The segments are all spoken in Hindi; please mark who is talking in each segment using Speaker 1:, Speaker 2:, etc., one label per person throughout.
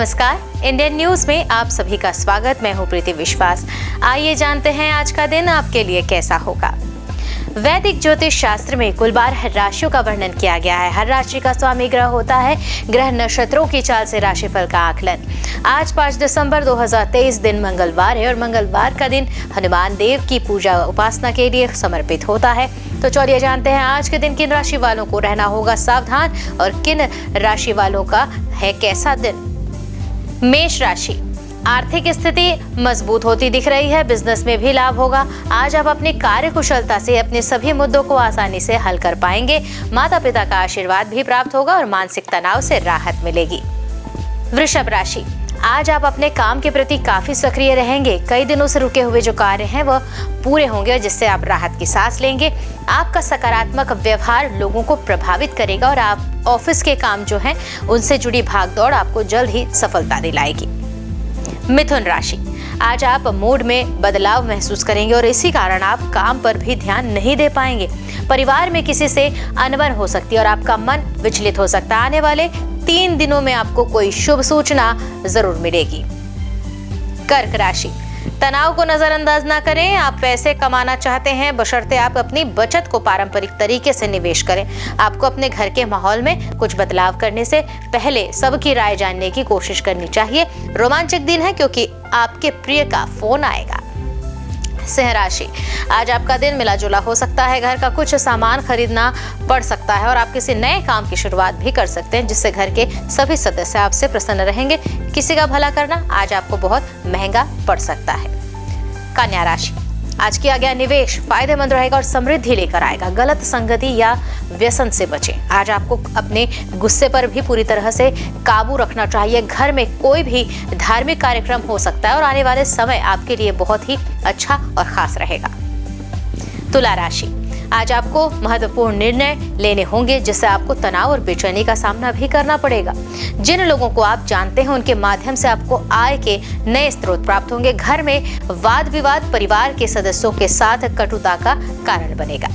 Speaker 1: नमस्कार, इंडियन न्यूज में आप सभी का स्वागत। मैं हूं प्रीति विश्वास। आइए जानते हैं आज का दिन आपके लिए कैसा होगा। वैदिक ज्योतिष शास्त्र में कुल 12 राशियों का वर्णन किया गया है। हर राशि का स्वामी ग्रह होता है। ग्रह नक्षत्रों की चाल से राशिफल का आकलन। आज 5 दिसंबर 2023 दिन मंगलवार है और मंगलवार का दिन हनुमान देव की पूजा उपासना के लिए समर्पित होता है। तो चलिए जानते हैं आज के दिन किन राशि वालों को रहना होगा सावधान और किन राशि वालों का है कैसा दिन। मेष राशि, आर्थिक स्थिति मजबूत होती दिख रही है। बिजनेस में भी लाभ होगा। आज आप अपनी कार्य कुशलता से अपने सभी मुद्दों को आसानी से हल कर पाएंगे। माता पिता का आशीर्वाद भी प्राप्त होगा और मानसिक तनाव से राहत मिलेगी। वृषभ राशि, आज आप अपने काम के प्रति काफी सक्रिय रहेंगे। कई दिनों से रुके हुए जो कार्य हैं वह पूरे होंगे और जिससे आप राहत की सांस लेंगे। आपका सकारात्मक व्यवहार लोगों को प्रभावित करेगा और आप ऑफिस के काम जो हैं उनसे जुड़ी भागदौड़ आपको जल्द ही सफलता दिलाएगी। मिथुन राशि, आज आप मूड में बदलाव महसूस करेंगे और इसी कारण आप काम पर भी ध्यान नहीं दे पाएंगे। परिवार में किसी से अनबन हो सकती है और आपका मन विचलित हो सकता है। आने वाले 3 दिनों में आपको कोई शुभ सूचना जरूर मिलेगी। कर्क राशि, तनाव को नजरअंदाज ना करें। आप पैसे कमाना चाहते हैं, बशर्ते आप अपनी बचत को पारंपरिक तरीके से निवेश करें। आपको अपने घर के माहौल में कुछ बदलाव करने से पहले सबकी राय जानने की कोशिश करनी चाहिए। रोमांचक दिन है क्योंकि आपके प्रिय का फोन आएगा। सिंह राशि, आज आपका दिन मिला जुला हो सकता है। घर का कुछ सामान खरीदना पड़ सकता है और आप किसी नए काम की शुरुआत भी कर सकते हैं जिससे घर के सभी सदस्य आपसे प्रसन्न रहेंगे। किसी का भला करना आज आपको बहुत महंगा पड़ सकता है। कन्या राशि, आज किया गया निवेश फायदेमंद रहेगा और समृद्धि लेकर आएगा। गलत संगति या व्यसन से बचें। आज आपको अपने गुस्से पर भी पूरी तरह से काबू रखना चाहिए। घर में कोई भी धार्मिक कार्यक्रम हो सकता है और आने वाले समय आपके लिए बहुत ही अच्छा और खास रहेगा। तुला राशि, आज आपको महत्वपूर्ण निर्णय लेने होंगे जिससे आपको तनाव और बेचैनी का सामना भी करना पड़ेगा। जिन लोगों को आप जानते हैं उनके माध्यम से आपको आय के नए स्रोत प्राप्त होंगे। घर में वाद विवाद परिवार के सदस्यों के साथ कटुता का कारण बनेगा।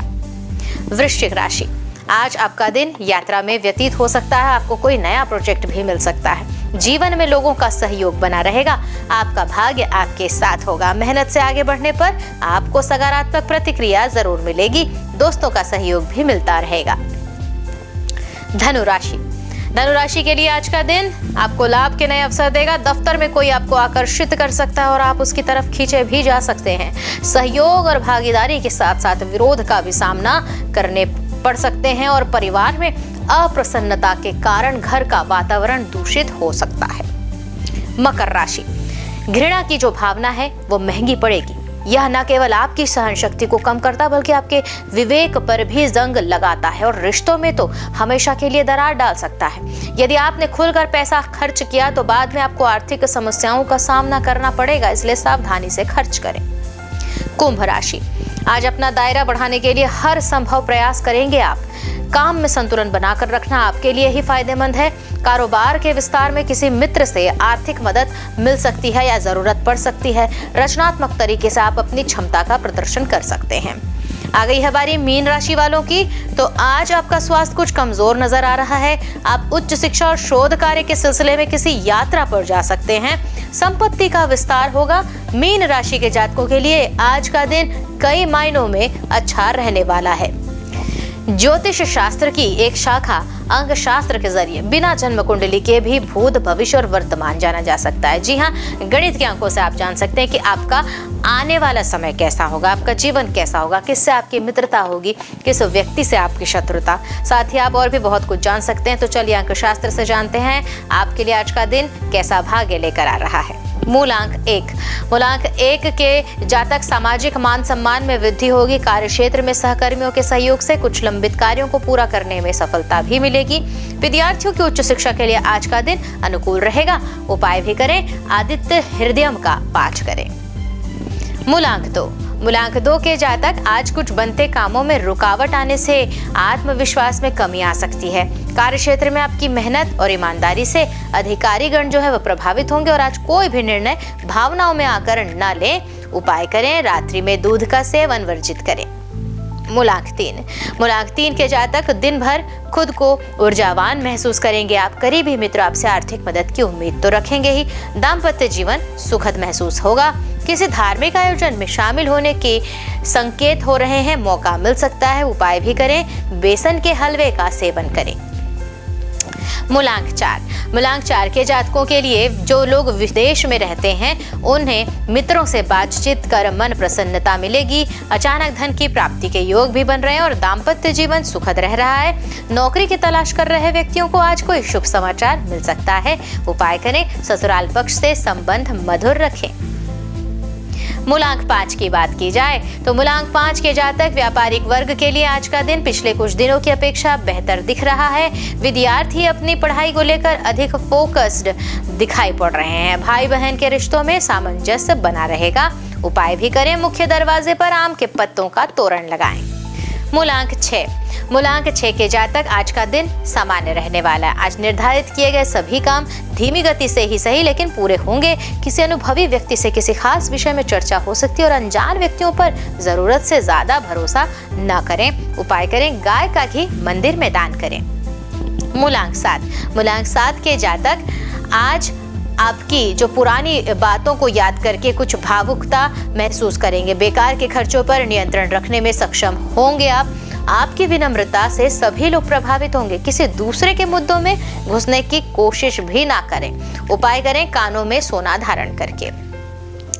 Speaker 1: वृश्चिक राशि, आज आपका दिन यात्रा में व्यतीत हो सकता है। आपको कोई नया प्रोजेक्ट भी मिल सकता है। जीवन में लोगों का सहयोग बना रहेगा। आपका भाग्य आपके साथ होगा। मेहनत से आगे बढ़ने पर आपको सकारात्मक प्रतिक्रिया जरूर मिलेगी। दोस्तों का सहयोग भी मिलता रहेगा। धनु राशि के लिए आज का दिन आपको लाभ के नए अवसर देगा। दफ्तर में कोई आपको आकर्षित कर सकता है और आप उसकी तरफ खींचे भी जा सकते हैं। सहयोग और भागीदारी के साथ साथ विरोध का भी सामना करने पड़ सकते हैं और परिवार में अप्रसन्नता के कारण घर का वातावरण दूषित हो सकता है। मकर राशि, घृणा की जो भावना है वो महंगी पड़ेगी। यह न केवल आपकी सहन शक्ति को कम करता बल्कि आपके विवेक पर भी जंग लगाता है और रिश्तों में तो हमेशा के लिए दरार डाल सकता है। यदि आपने खुलकर पैसा खर्च किया तो बाद में आपको आर्थिक समस्याओं का सामना करना पड़ेगा, इसलिए सावधानी से खर्च करें। कुंभ राशि, आज अपना दायरा बढ़ाने के लिए हर संभव प्रयास करेंगे आप। काम में संतुलन बनाकर रखना आपके लिए ही फायदेमंद है। कारोबार के विस्तार में किसी मित्र से आर्थिक मदद मिल सकती है या जरूरत पड़ सकती है। रचनात्मक तरीके से आप अपनी क्षमता का प्रदर्शन कर सकते हैं। आ गई है बारी मीन राशि वालों की। तो आज आपका स्वास्थ्य कुछ कमजोर नजर आ रहा है। आप उच्च शिक्षा और शोध कार्य के सिलसिले में किसी यात्रा पर जा सकते हैं। संपत्ति का विस्तार होगा। मीन राशि के जातकों के लिए आज का दिन कई मायनों में अच्छा रहने वाला है। ज्योतिष शास्त्र की एक शाखा अंग शास्त्र के जरिए बिना जन्म कुंडली के भी भूत भविष्य और वर्तमान जाना जा सकता है। जी हाँ, गणित के अंकों से आप जान सकते हैं कि आपका आने वाला समय कैसा होगा, आपका जीवन कैसा होगा, किससे आपकी मित्रता होगी, किस व्यक्ति से आपकी शत्रुता। साथ ही आप और भी बहुत कुछ जान सकते हैं। तो चलिए अंक शास्त्र से जानते हैं आपके लिए आज का दिन कैसा भाग्य लेकर आ रहा है। मूलांक 1 के जातक सामाजिक मान सम्मान में वृद्धि होगी। कार्यक्षेत्र में सहकर्मियों के सहयोग से कुछ लंबित कार्यों को पूरा करने में सफलता भी मिलेगी। विद्यार्थियों की उच्च शिक्षा के लिए आज का दिन अनुकूल रहेगा। उपाय भी करें, आदित्य हृदयम का पाठ करें। मूलांक 2 के जातक आज कुछ बनते कामों में रुकावट आने से आत्मविश्वास में कमी आ सकती है। कार्यक्षेत्र में आपकी मेहनत और ईमानदारी से अधिकारीगण जो है वह प्रभावित होंगे और आज कोई भी निर्णय भावनाओं में आकर न लें। उपाय करें, रात्रि में दूध का सेवन वर्जित करें। मूलांक 3। मूलांक 3 के जातक दिन भर खुद को ऊर्जावान महसूस करेंगे। आप करीबी मित्र आपसे आर्थिक मदद की उम्मीद तो रखेंगे ही। दाम्पत्य जीवन सुखद महसूस होगा। किसी धार्मिक आयोजन में शामिल होने के संकेत हो रहे हैं, मौका मिल सकता है। उपाय भी करें, बेसन के हलवे का सेवन करें। मूलांक 4। मूलांक 4 के जातकों के लिए जो लोग विदेश में रहते हैं उन्हें मित्रों से बातचीत कर मन प्रसन्नता मिलेगी। अचानक धन की प्राप्ति के योग भी बन रहे हैं और दाम्पत्य जीवन सुखद रह रहा है। नौकरी की तलाश कर रहे व्यक्तियों को आज कोई शुभ समाचार मिल सकता है। उपाय करें, ससुराल पक्ष से संबंध मधुर रखें। मूलांक 5 की बात की जाए तो मूलांक 5 के जातक व्यापारिक वर्ग के लिए आज का दिन पिछले कुछ दिनों की अपेक्षा बेहतर दिख रहा है। विद्यार्थी अपनी पढ़ाई को लेकर अधिक फोकस्ड दिखाई पड़ रहे हैं। भाई बहन के रिश्तों में सामंजस्य बना रहेगा। उपाय भी करें, मुख्य दरवाजे पर आम के पत्तों का तोरण लगाएं। मूलांक 6। मूलांक 6 के जातक आज का दिन सामान्य रहने वाला है। आज निर्धारित किए गए सभी काम धीमी गति से ही सही लेकिन पूरे होंगे। किसी अनुभवी व्यक्ति से किसी खास विषय में चर्चा हो सकती है और अनजान व्यक्तियों पर जरूरत से ज्यादा भरोसा न करें। उपाय करें, गाय का घी मंदिर में दान करें। मूलांक 7। मूलांक 7 के जातक आज आपकी जो पुरानी बातों को याद करके कुछ भावुकता महसूस करेंगे। बेकार के खर्चों पर नियंत्रण रखने में सक्षम होंगे आप। आपकी विनम्रता से सभी लोग प्रभावित होंगे। किसी दूसरे के मुद्दों में घुसने की कोशिश भी ना करें। उपाय करें, कानों में सोना धारण करके।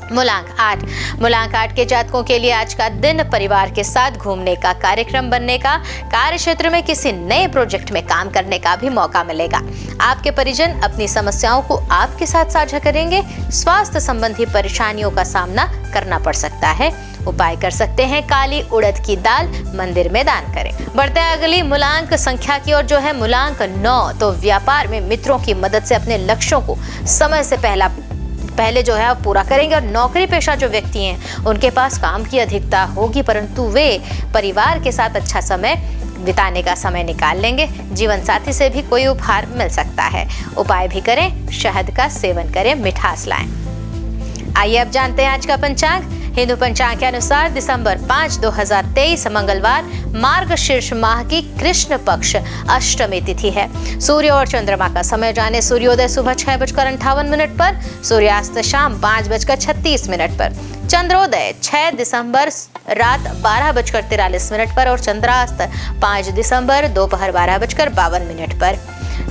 Speaker 1: मूलांक 8। मूलांक 8 के जातकों के लिए आज का दिन परिवार के साथ घूमने का, कार्यक्रम बनने का, कार्य क्षेत्र में किसी नए प्रोजेक्ट में काम करने का भी मौका मिलेगा। आपके परिजन अपनी समस्याओं को आपके साथ साझा करेंगे। स्वास्थ्य संबंधी परेशानियों का सामना करना पड़ सकता है। उपाय कर सकते हैं, काली उड़द की दाल मंदिर में दान करें। बढ़ते हैं अगली मूलांक संख्या की ओर, जो है मूलांक 9। तो व्यापार में मित्रों की मदद से अपने लक्ष्यों को समय से पहले जो है पूरा करेंगे। और नौकरी पेशा जो व्यक्ति हैं उनके पास काम की अधिकता होगी, परंतु वे परिवार के साथ अच्छा समय बिताने का समय निकाल लेंगे। जीवन साथी से भी कोई उपहार मिल सकता है। उपाय भी करें, शहद का सेवन करें, मिठास लाएं। आइए अब जानते हैं आज का पंचांग। हिंदू पंचांग के अनुसार दिसंबर 5, 2023 मंगलवार मार्गशीर्ष माह की कृष्ण पक्ष अष्टमी तिथि है। सूर्य और चंद्रमा का समय जाने। सूर्योदय सुबह 6:58 पर, सूर्यास्त शाम 5:36 पर, चंद्रोदय 6 दिसंबर रात 12:43 पर और चंद्रास्त 5 दिसंबर दोपहर 12:52 पर।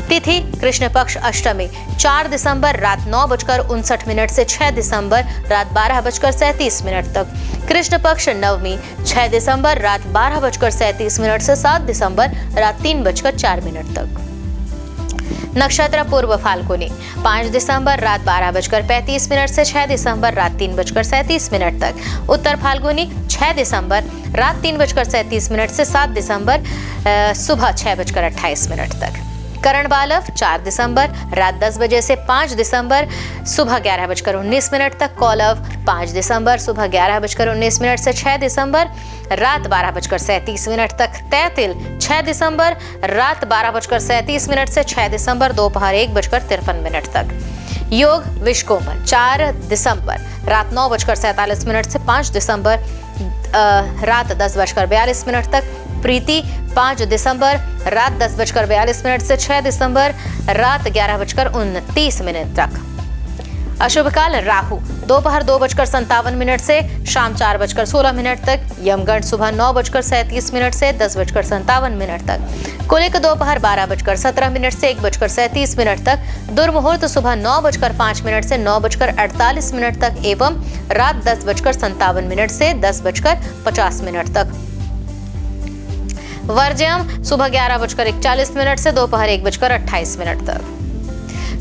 Speaker 1: तिथि कृष्ण पक्ष अष्टमी 4 दिसंबर रात 9:59 से 6 दिसंबर रात 12:37 तक। कृष्ण पक्ष नवमी 6 दिसंबर रात 12:37 से 7 दिसंबर रात 3:04 तक। नक्षत्र पूर्व फाल्गुनी 5 दिसंबर रात 12:35 से 6 दिसंबर रात 3:37 तक। उत्तर फाल्गुनी 6 दिसंबर रात 3:37 से 7 दिसंबर सुबह 6:28 तक। करण बालव 4 दिसंबर रात 10 बजे से 5 दिसंबर सुबह 11:19 तक। कौलव 5 दिसंबर सुबह 11:19 से 6 दिसंबर रात 12:37 तक। तैतिल 6 दिसंबर रात 12:37 से 6 दिसंबर दोपहर 1:53 तक। योग विश्वकोमल 4 दिसंबर रात 9:47 से 5 दिसंबर रात 10:42 तक। प्रीति 5 दिसंबर रात 10:42 से 6 दिसंबर रात 11:29 तक। अशुभ काल राहु दोपहर 2:57 से शाम 4:16 तक। यमगंड सुबह 9:37 से 10:57 तक। कुलिक दोपहर 12:17 से 1:37 तक। दुर्मुहूर्त सुबह 9:05 से 9:48 तक एवं रात 10:57 से 10:50 तक। वर्ज्यम सुबह 11:41 से दोपहर 1:28 तक।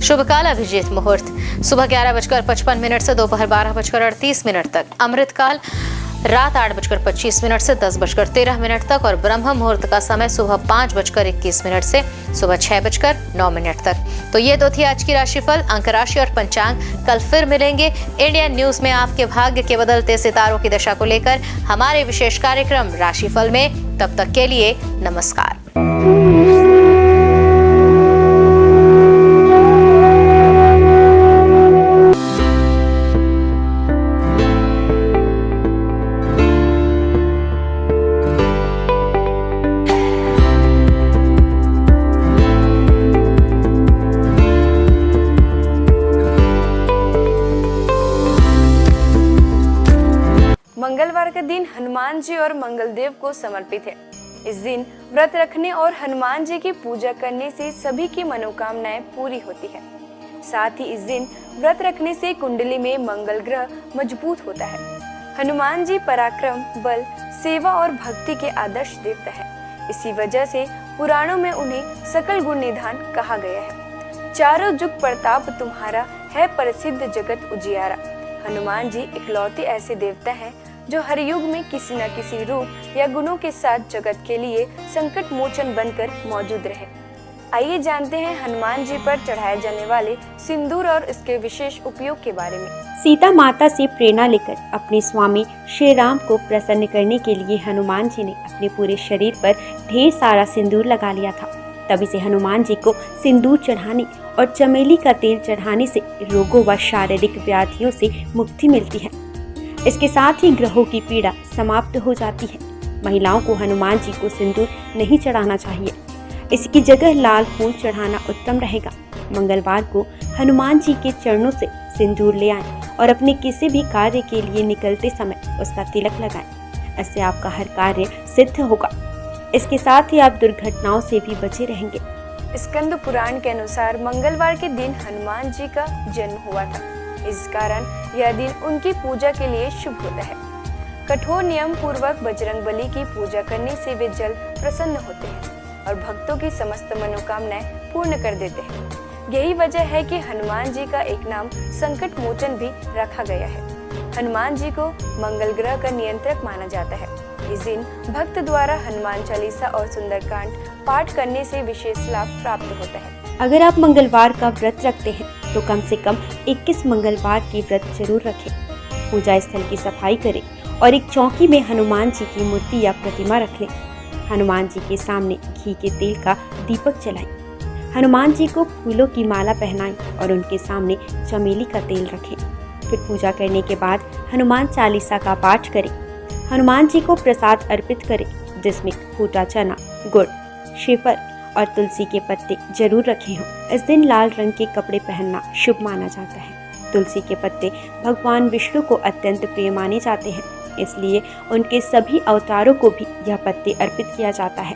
Speaker 1: शुभ काल अभिजीत मुहूर्त सुबह 11:55 से दोपहर 12:38 तक। अमृत काल रात 8:25 से 10:13 तक और ब्रह्म मुहूर्त का समय सुबह 5:21 से सुबह 6:09 तक। तो ये तो थी आज की राशिफल, अंक राशि और पंचांग। कल फिर मिलेंगे इंडियन न्यूज में आपके भाग्य के बदलते सितारों की दशा को लेकर हमारे विशेष कार्यक्रम राशिफल में। तब तक के लिए नमस्कार।
Speaker 2: दिन हनुमान जी और मंगलदेव को समर्पित है। इस दिन व्रत रखने और हनुमान जी की पूजा करने से सभी की मनोकामनाएं पूरी होती है। साथ ही इस दिन व्रत रखने से कुंडली में मंगल ग्रह मजबूत होता है। हनुमान जी पराक्रम, बल, सेवा और भक्ति के आदर्श देवता है। इसी वजह से पुराणों में उन्हें सकल गुण निधान कहा गया है। चारों जुग प्रताप तुम्हारा है, प्रसिद्ध जगत उजियारा। हनुमान जी इकलौते ऐसे देवता हैं जो हर युग में किसी न किसी रूप या गुणों के साथ जगत के लिए संकट मोचन बनकर मौजूद रहे। आइए जानते हैं हनुमान जी पर चढ़ाए जाने वाले सिंदूर और इसके विशेष उपयोग के बारे में।
Speaker 3: सीता माता से प्रेरणा लेकर अपने स्वामी श्री राम को प्रसन्न करने के लिए हनुमान जी ने अपने पूरे शरीर पर ढेर सारा सिंदूर लगा लिया था। तभी से हनुमान जी को सिंदूर चढ़ाने और चमेली का तेल चढ़ाने से रोगों व शारीरिक व्याधियों से मुक्ति मिलती है। इसके साथ ही ग्रहों की पीड़ा समाप्त हो जाती है। महिलाओं को हनुमान जी को सिंदूर नहीं चढ़ाना चाहिए, इसकी जगह लाल फूल चढ़ाना उत्तम रहेगा। मंगलवार को हनुमान जी के चरणों से सिंदूर ले आएं और अपने किसी भी कार्य के लिए निकलते समय उसका तिलक लगाएं। इससे आपका हर कार्य सिद्ध होगा। इसके साथ ही आप दुर्घटनाओं से भी बचे रहेंगे।
Speaker 2: स्कंद पुराण के अनुसार मंगलवार के दिन हनुमान जी का जन्म हुआ था। इस कारण यह दिन उनकी पूजा के लिए शुभ होता है। कठोर नियम पूर्वक बजरंगबली की पूजा करने से वे जल्द प्रसन्न होते हैं और भक्तों की समस्त मनोकामनाएं पूर्ण कर देते हैं। यही वजह है कि हनुमान जी का एक नाम संकट मोचन भी रखा गया है। हनुमान जी को मंगल ग्रह का नियंत्रक माना जाता है। इस दिन भक्त द्वारा हनुमान चालीसा और सुंदरकांड पाठ करने से विशेष लाभ प्राप्त होता है।
Speaker 3: अगर आप मंगलवार का व्रत रखते हैं तो कम से कम 21 मंगलवार की व्रत जरूर रखें। पूजा स्थल की सफाई करें और एक चौकी में हनुमान जी की मूर्ति या प्रतिमा रख लें। हनुमान जी के सामने घी के तेल का दीपक जलाएं। हनुमान जी को फूलों की माला पहनाएं और उनके सामने चमेली का तेल रखें। फिर पूजा करने के बाद हनुमान चालीसा का पाठ करें। हनुमान जी को प्रसाद अर्पित करें, जिसमें फूटा चना, गुड़, श्रीफल और तुलसी के पत्ते जरूर रखे हों। इस दिन लाल रंग के कपड़े पहनना शुभ माना जाता है। तुलसी के पत्ते भगवान विष्णु को अत्यंत प्रिय माने जाते हैं, इसलिए उनके सभी अवतारों को भी यह पत्ते अर्पित किया जाता है।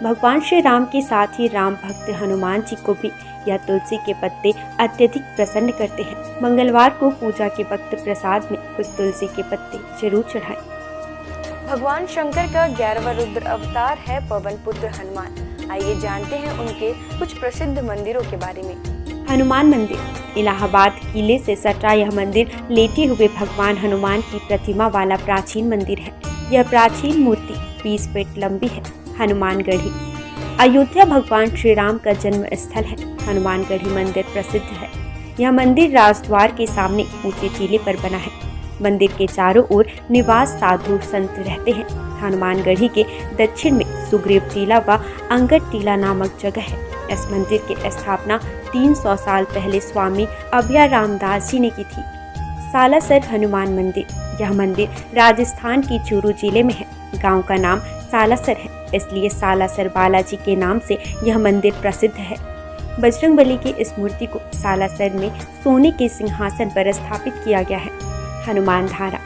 Speaker 3: भगवान श्री राम के साथ ही राम भक्त हनुमान जी को भी यह तुलसी के पत्ते अत्यधिक प्रसन्न करते हैं। मंगलवार को पूजा के वक्त प्रसाद में कुछ तुलसी के पत्ते जरूर चढ़ाएं।
Speaker 2: भगवान शंकर का 11वां रुद्र अवतार है पवन पुत्र हनुमान। आइए जानते हैं उनके कुछ प्रसिद्ध मंदिरों के बारे में।
Speaker 3: हनुमान मंदिर इलाहाबाद किले से सटा यह मंदिर लेटे हुए भगवान हनुमान की प्रतिमा वाला प्राचीन मंदिर है। यह प्राचीन मूर्ति 20 फीट लंबी है। हनुमानगढ़ी अयोध्या भगवान श्री राम का जन्म स्थल है। हनुमानगढ़ी मंदिर प्रसिद्ध है। यह मंदिर राजद्वार के सामने ऊंचे टीले पर बना है। मंदिर के चारों ओर निवास साधु संत रहते हैं। हनुमानगढ़ी के दक्षिण में सुग्रीव टीला व अंगद टीला नामक जगह है। इस मंदिर की स्थापना 300 साल पहले स्वामी अभय रामदास जी ने की थी। सालासर हनुमान मंदिर यह मंदिर राजस्थान की चूरू जिले में है। गांव का नाम सालासर है, इसलिए सालासर बालाजी के नाम से यह मंदिर प्रसिद्ध है। बजरंगबली की इस मूर्ति को सालासर में सोने के सिंहासन पर स्थापित किया गया है। हनुमान धारा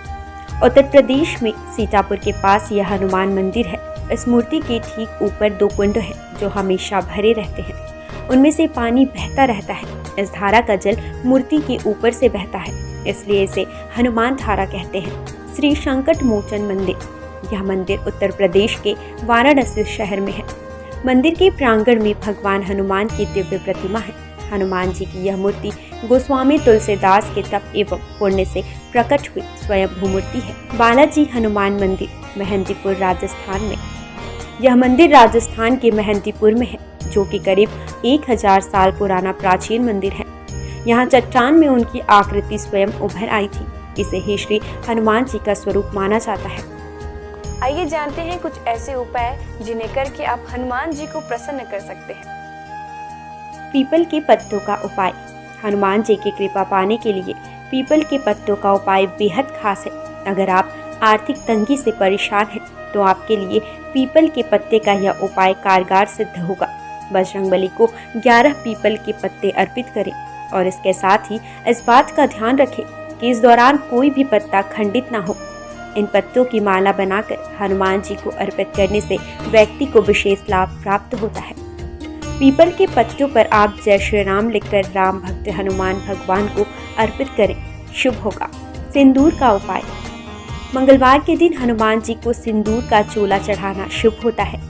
Speaker 3: उत्तर प्रदेश में सीतापुर के पास यह हनुमान मंदिर है। इस मूर्ति के ठीक ऊपर 2 कुंड हैं जो हमेशा भरे रहते हैं। उनमें से पानी बहता रहता है। इस धारा का जल मूर्ति के ऊपर से बहता है, इसलिए इसे हनुमान धारा कहते हैं। श्री संकट मोचन मंदिर यह मंदिर उत्तर प्रदेश के वाराणसी शहर में है। मंदिर के प्रांगण में भगवान हनुमान की दिव्य प्रतिमा है। हनुमान जी की यह मूर्ति गोस्वामी तुलसीदास के तप एवं पुण्य से प्रकट हुई स्वयं मूर्ति है। बालाजी हनुमान मंदिर मेहंदीपुर राजस्थान में यह मंदिर राजस्थान के मेहंदीपुर में है, जो कि करीब 1000 साल पुराना प्राचीन मंदिर है। यहाँ चट्टान में उनकी आकृति स्वयं उभर आई थी। इसे ही श्री हनुमान जी का स्वरूप माना जाता है।
Speaker 2: आइए जानते हैं कुछ ऐसे उपाय जिन्हें करके आप हनुमान जी को प्रसन्न कर सकते हैं।
Speaker 3: पीपल के पत्तों का उपाय। हनुमान जी की कृपा पाने के लिए पीपल के पत्तों का उपाय बेहद खास है। अगर आप आर्थिक तंगी से परेशान हैं तो आपके लिए पीपल के पत्ते का यह उपाय कारगर सिद्ध होगा। बजरंगबली को 11 पीपल के पत्ते अर्पित करें और इसके साथ ही इस बात का ध्यान रखें कि इस दौरान कोई भी पत्ता खंडित ना हो। इन पत्तों की माला बनाकर हनुमान जी को अर्पित करने से व्यक्ति को विशेष लाभ प्राप्त होता है। पीपल के पत्तों पर आप जय श्री राम लिखकर राम भक्त हनुमान भगवान को अर्पित करें, शुभ होगा। सिंदूर का उपाय। मंगलवार के दिन हनुमान जी को सिंदूर का चोला चढ़ाना शुभ होता है।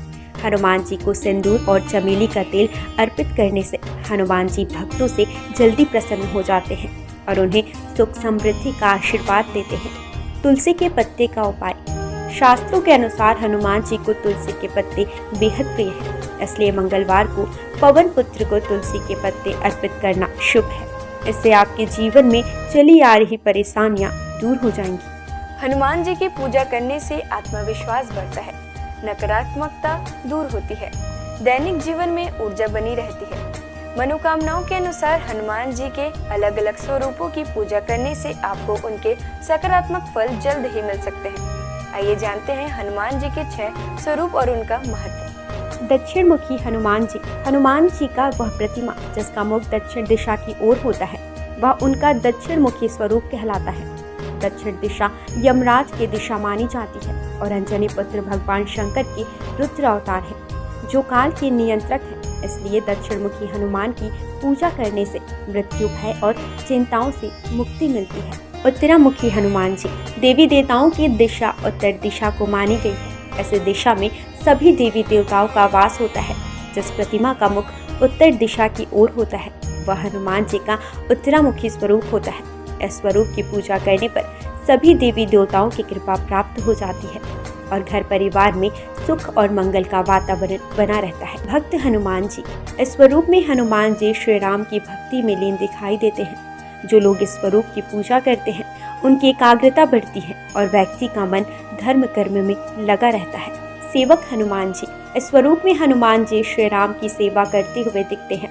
Speaker 3: हनुमान जी को सिंदूर और चमेली का तेल अर्पित करने से हनुमान जी भक्तों से जल्दी प्रसन्न हो जाते हैं और उन्हें सुख समृद्धि का आशीर्वाद देते हैं। तुलसी के पत्ते का उपाय। शास्त्रों के अनुसार हनुमान जी को तुलसी के पत्ते बेहद प्रिय हैं, इसलिए मंगलवार को पवन पुत्र को तुलसी के पत्ते अर्पित करना शुभ है। इससे आपके जीवन में चली आ रही परेशानियां दूर हो जाएंगी।
Speaker 2: हनुमान जी की पूजा करने से आत्मविश्वास बढ़ता है, नकारात्मकता दूर होती है, दैनिक जीवन में ऊर्जा बनी रहती है। मनोकामनाओं के अनुसार हनुमान जी के अलग अलग स्वरूपों की पूजा करने से आपको उनके सकारात्मक फल जल्द ही मिल सकते हैं। आइए जानते हैं हनुमान जी के 6 स्वरूप और उनका महत्व।
Speaker 3: दक्षिण मुखी हनुमान जी का वह प्रतिमा जिसका मुख दक्षिण दिशा की ओर होता है, वह उनका दक्षिण मुखी स्वरूप कहलाता है। दक्षिण दिशा यमराज की दिशा मानी जाती है और अंजनी पुत्र भगवान शंकर के रुद्र अवतार है, जो काल के नियंत्रक है। इसलिए दक्षिण मुखी हनुमान की पूजा करने से मृत्यु भय और चिंताओं से मुक्ति मिलती है। उत्तरामुखी हनुमान जी देवी देवताओं की दिशा उत्तर दिशा को मानी गई है। ऐसे दिशा में सभी देवी देवताओं का वास होता है। जिस प्रतिमा का मुख उत्तर दिशा की ओर होता है, वह हनुमान जी का उत्तरामुखी स्वरूप होता है। इस स्वरूप की पूजा करने पर सभी देवी देवताओं की कृपा प्राप्त हो जाती है और घर परिवार में सुख और मंगल का वातावरण बना रहता है। भक्त हनुमान जी। इस स्वरूप में हनुमान जी श्री राम की भक्ति में लीन दिखाई देते हैं। जो लोग इस स्वरूप की पूजा करते हैं, उनकी एकाग्रता बढ़ती है और व्यक्ति का मन धर्म कर्म में लगा रहता है। सेवक हनुमान जी। इस स्वरूप में हनुमान जी श्री राम की सेवा करते हुए दिखते हैं।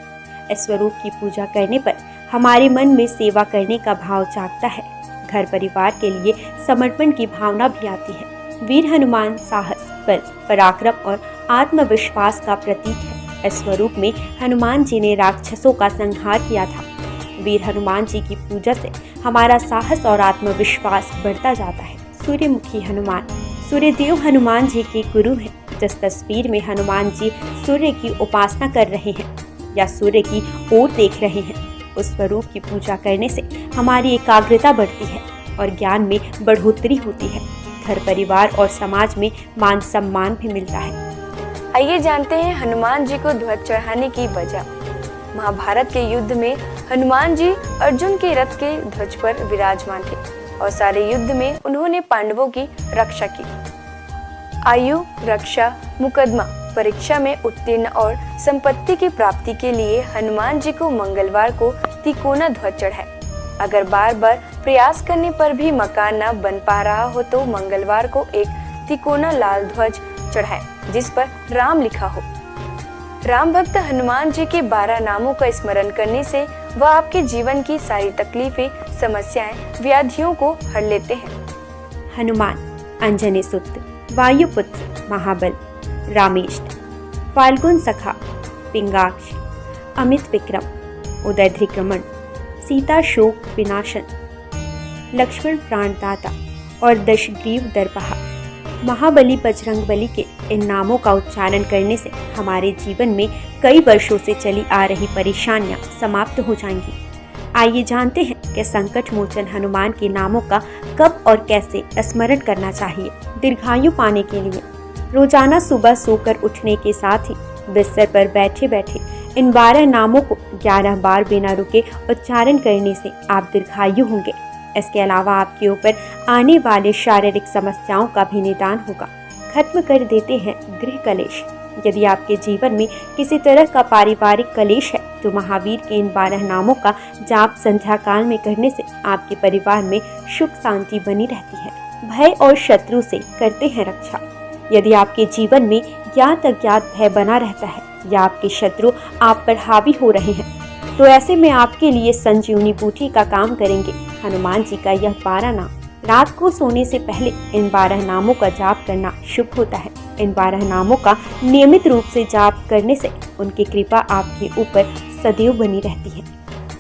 Speaker 3: इस स्वरूप की पूजा करने पर हमारे मन में सेवा करने का भाव जागता है। घर परिवार के लिए समर्पण की भावना भी आती है। वीर हनुमान साहस, बल, पराक्रम और आत्मविश्वास का प्रतीक है। इस स्वरूप में हनुमान जी ने राक्षसों का संहार किया था। वीर हनुमान जी की पूजा से हमारा साहस और आत्मविश्वास बढ़ता जाता है। सूर्यमुखी हनुमान। सूर्यदेव हनुमान जी के गुरु हैं। जिस तस्वीर में हनुमान जी सूर्य की उपासना कर रहे हैं या सूर्य की ओर देख रहे हैं, उस स्वरूप की पूजा करने से हमारी एकाग्रता बढ़ती है और ज्ञान में बढ़ोतरी होती है। घर परिवार और समाज में मान सम्मान भी मिलता है।
Speaker 2: आइए जानते हैं हनुमान जी को ध्वज चढ़ाने की वजह। महाभारत के युद्ध में हनुमान जी अर्जुन के रथ के ध्वज पर विराजमान थे और सारे युद्ध में उन्होंने पांडवों की रक्षा की। आयु, रक्षा, मुकदमा, परीक्षा में उत्तीर्ण और संपत्ति की प्राप्ति के लिए हनुमान जी को मंगलवार को तिकोना ध्वज चढ़ाए। अगर बार बार प्रयास करने पर भी मकान न बन पा रहा हो तो मंगलवार को एक तिकोना लाल ध्वज चढ़ाए जिस पर राम लिखा हो। राम भक्त हनुमान जी के 12 नामों का स्मरण करने से वह आपके जीवन की सारी तकलीफें, समस्याएं, व्याधियों को हर लेते हैं।
Speaker 3: हनुमान। अंजनी सुत, वायुपुत्र, महाबल, रामेष्ट, फाल्गुन सखा, पिंगाक्ष, अमित विक्रम, उदयध्रिक्रमण, सीता शोक विनाशन, लक्ष्मण प्राणदाता और दशग्रीव दर्पहा। महाबली बजरंगबली के इन नामों का उच्चारण करने से हमारे जीवन में कई वर्षों से चली आ रही परेशानियां समाप्त हो जाएंगी। आइए जानते हैं कि संकट मोचन हनुमान के नामों का कब और कैसे स्मरण करना चाहिए। दीर्घायु पाने के लिए रोजाना सुबह सोकर उठने के साथ ही बिस्तर पर बैठे बैठे इन 12 नामों को 11 बार बिना रुके उच्चारण करने से आप दीर्घायु होंगे। इसके अलावा आपके ऊपर आने वाले शारीरिक समस्याओं का भी निदान होगा। खत्म कर देते हैं गृह कलेश। यदि आपके जीवन में किसी तरह का पारिवारिक कलेश है तो महावीर के इन 12 नामों का जाप संध्या काल में करने से आपके परिवार में सुख शांति बनी रहती है। भय और शत्रु से करते हैं रक्षा। यदि आपके जीवन में ज्ञात अज्ञात भय बना रहता है या आपके शत्रु आप पर हावी हो रहे हैं तो ऐसे में आपके लिए संजीवनी बूटी का काम करेंगे हनुमान जी का यह 12 नाम। रात को सोने से पहले इन 12 नामों का जाप करना शुभ होता है। इन 12 नामों का नियमित रूप से जाप करने से उनकी कृपा आपके ऊपर सदैव बनी रहती है।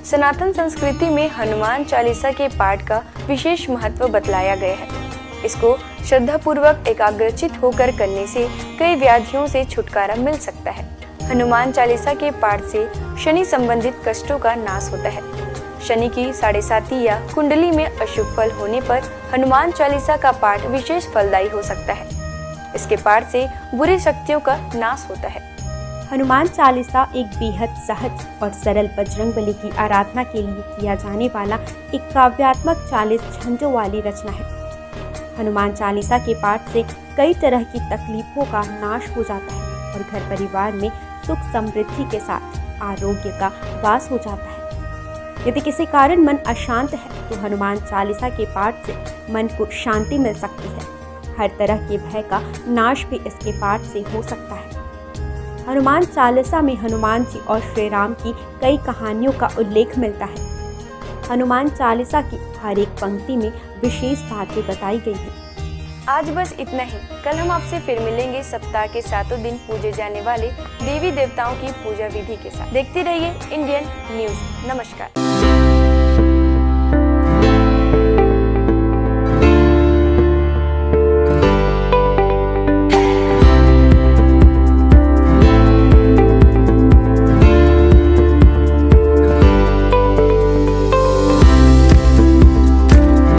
Speaker 2: सनातन संस्कृति में हनुमान चालीसा के पाठ का विशेष महत्व बतलाया गया है। इसको श्रद्धापूर्वक एकाग्रचित होकर करने से कई व्याधियों से छुटकारा मिल सकता है। हनुमान चालीसा के पाठ से शनि संबंधित कष्टों का नाश होता है। शनि की 7.5 या कुंडली में अशुभ फल होने पर हनुमान चालीसा का पाठ विशेष फलदायी हो सकता है। इसके पाठ से बुरी शक्तियों का नाश होता है।
Speaker 3: हनुमान चालीसा एक बेहद सहज और सरल बजरंगबली की आराधना के लिए किया जाने वाला एक काव्यात्मक 40 छंदों वाली रचना है। हनुमान चालीसा के पाठ से कई तरह की तकलीफों का नाश हो जाता है और घर परिवार में सुख समृद्धि के साथ आरोग्य का वास हो जाता है। यदि किसी कारण मन अशांत है तो हनुमान चालीसा के पाठ से मन को शांति मिल सकती है। हर तरह के भय का नाश भी इसके पाठ से हो सकता है। हनुमान चालीसा में हनुमान जी और श्री राम की कई कहानियों का उल्लेख मिलता है। हनुमान चालीसा की हर एक पंक्ति में विशेष बातें बताई गई हैं।
Speaker 2: आज बस इतना ही। कल हम आपसे फिर मिलेंगे सप्ताह के 7 दिन पूजे जाने वाले देवी देवताओं की पूजा विधि के साथ। देखते रहिए इंडियन न्यूज़। नमस्कार।